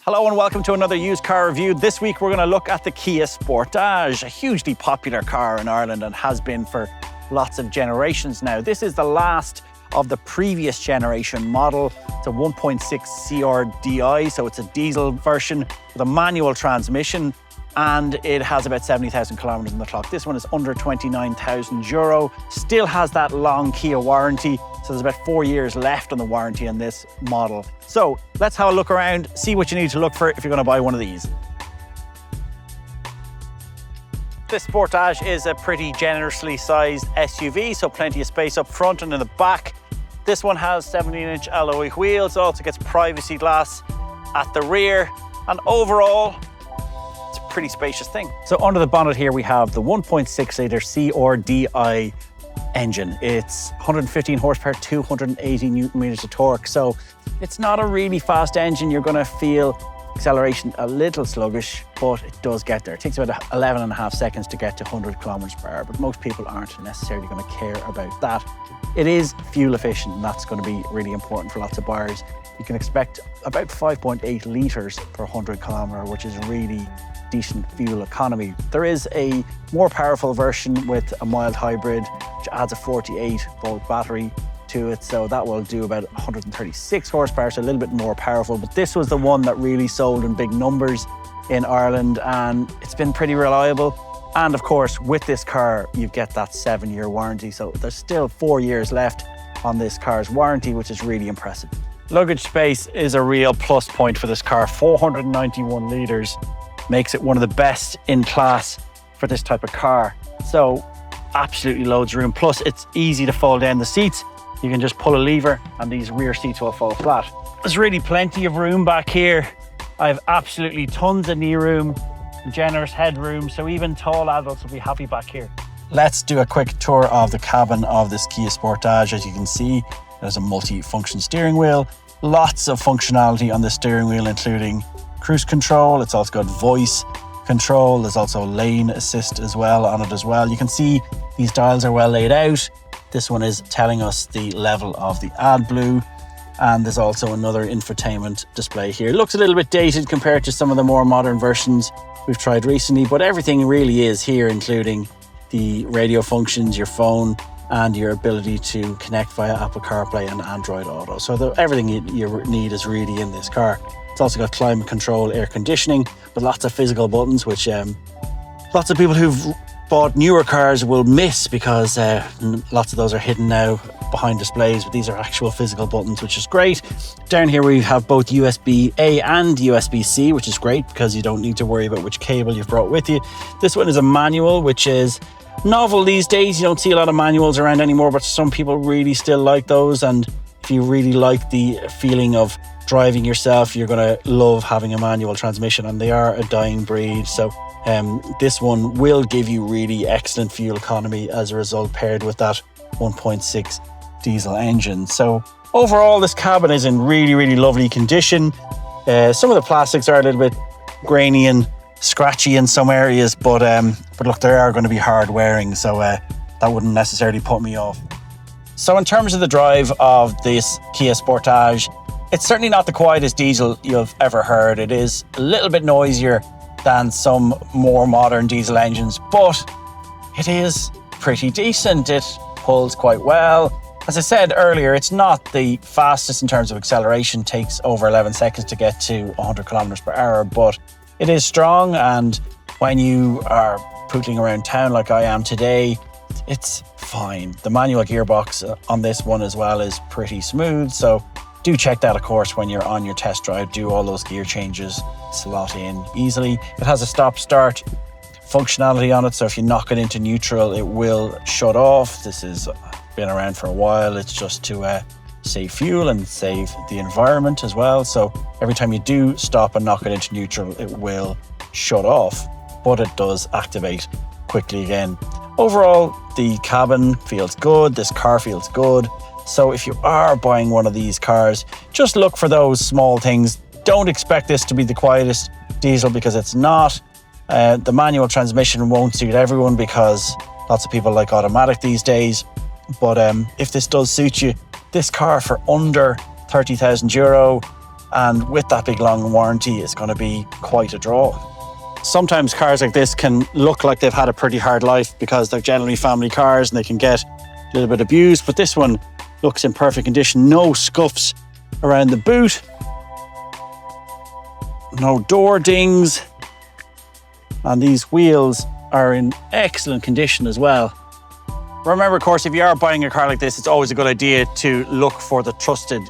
Hello and welcome to another used car review. This week we're going to look at the Kia Sportage, a hugely popular car in Ireland and has been for lots of generations now. This is the last of the previous generation model. It's a 1.6 CRDi, so it's a diesel version with a manual transmission, and it has about 70,000 kilometers on the clock. This one is under 29,000 euro. Still has that long Kia warranty, so there's about 4 years left on the warranty on this model. So let's have a look around, see what you need to look for if you're going to buy one of these. This Sportage is a pretty generously sized SUV, so plenty of space up front and in the back. This one has 17-inch alloy wheels. It also gets privacy glass at the rear, and overall, it's a pretty spacious thing. So under the bonnet here, we have the 1.6 litre CRDi engine. It's 115 horsepower, 280 newton meters of torque. So it's not a really fast engine. You're going to feel acceleration a little sluggish, but it does get there. It takes about 11 and a half seconds to get to 100 kilometers per hour, but most people aren't necessarily going to care about that. It is fuel efficient, and that's going to be really important for lots of buyers. You can expect about 5.8 litres per 100 kilometer, which is really decent fuel economy. There is a more powerful version with a mild hybrid, which adds a 48-volt battery to it, so that will do about 136 horsepower, so a little bit more powerful. But this was the one that really sold in big numbers in Ireland, and it's been pretty reliable. And of course, with this car, you get that 7-year warranty, so there's still 4 years left on this car's warranty, which is really impressive. Luggage space is a real plus point for this car. 491 litres makes it one of the best in class for this type of car. So absolutely loads of room. Plus it's easy to fold down the seats. You can just pull a lever and these rear seats will fall flat. There's really plenty of room back here. I have absolutely tons of knee room, generous headroom, so even tall adults will be happy back here. Let's do a quick tour of the cabin of this Kia Sportage. As you can see, there's a multi-function steering wheel. Lots of functionality on the steering wheel, including cruise control. It's also got voice control. There's also lane assist as well on it as well. You can see these dials are well laid out. This one is telling us the level of the AdBlue, and there's also another infotainment display here. It looks a little bit dated compared to some of the more modern versions we've tried recently, but everything really is here, including the radio functions, your phone, and your ability to connect via Apple CarPlay and Android Auto. So everything you need is really in this car. It's also got climate control, air conditioning, but lots of physical buttons, which lots of people who've bought newer cars will miss, because lots of those are hidden now behind displays, but these are actual physical buttons, which is great. Down here we have both USB-A and USB-C, which is great because you don't need to worry about which cable you've brought with you. This one is a manual, which is novel these days. You don't see a lot of manuals around anymore, but some people really still like those, and if you really like the feeling of driving yourself, you're going to love having a manual transmission, and they are a dying breed. So this one will give you really excellent fuel economy as a result, paired with that 1.6 diesel engine. So overall, this cabin is in really, really lovely condition. Some of the plastics are a little bit grainy and scratchy in some areas, but look, they are going to be hard wearing, so that wouldn't necessarily put me off. So in terms of the drive of this Kia Sportage, it's certainly not the quietest diesel you've ever heard. It is a little bit noisier than some more modern diesel engines, but it is pretty decent. It pulls quite well. As I said earlier, it's not the fastest in terms of acceleration. It takes over 11 seconds to get to 100 kilometers per hour, but it is strong, and when you are pootling around town like I am today, it's fine. The manual gearbox on this one as well is pretty smooth, so do check that, of course, when you're on your test drive. Do all those gear changes, slot in easily. It has a stop-start functionality on it, so if you knock it into neutral, it will shut off. This has been around for a while. It's just to save fuel and save the environment as well. So every time you do stop and knock it into neutral, it will shut off, but it does activate quickly again. Overall, the cabin feels good. This car feels good. So if you are buying one of these cars, just look for those small things. Don't expect this to be the quietest diesel, because it's not. The manual transmission won't suit everyone, because lots of people like automatic these days. But if this does suit you, this car for under 30,000 euro And with that big long warranty, it's going to be quite a draw. Sometimes cars like this can look like they've had a pretty hard life because they're generally family cars and they can get a little bit abused, but this one looks in perfect condition. No scuffs around the boot, no door dings, and these wheels are in excellent condition as well. Remember, of course, if you are buying a car like this, it's always a good idea to look for the trusted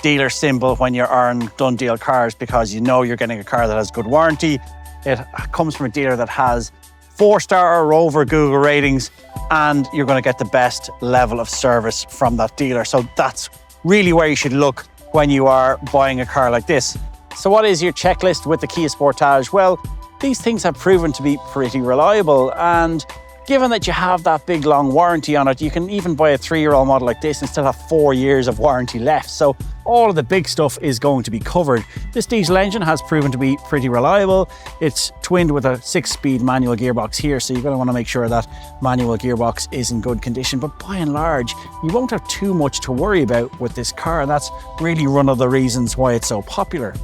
dealer symbol when you're on DoneDeal Cars, because you know you're getting a car that has good warranty. It comes from a dealer that has 4-star or over Google ratings, and you're going to get the best level of service from that dealer. So that's really where you should look when you are buying a car like this. So what is your checklist with the Kia Sportage? Well, these things have proven to be pretty reliable, and given that you have that big long warranty on it, you can even buy a 3-year-old model like this and still have 4 years of warranty left. So all of the big stuff is going to be covered. This diesel engine has proven to be pretty reliable. It's twinned with a 6-speed manual gearbox here, so you're going to want to make sure that manual gearbox is in good condition. But by and large, you won't have too much to worry about with this car, and that's really one of the reasons why it's so popular.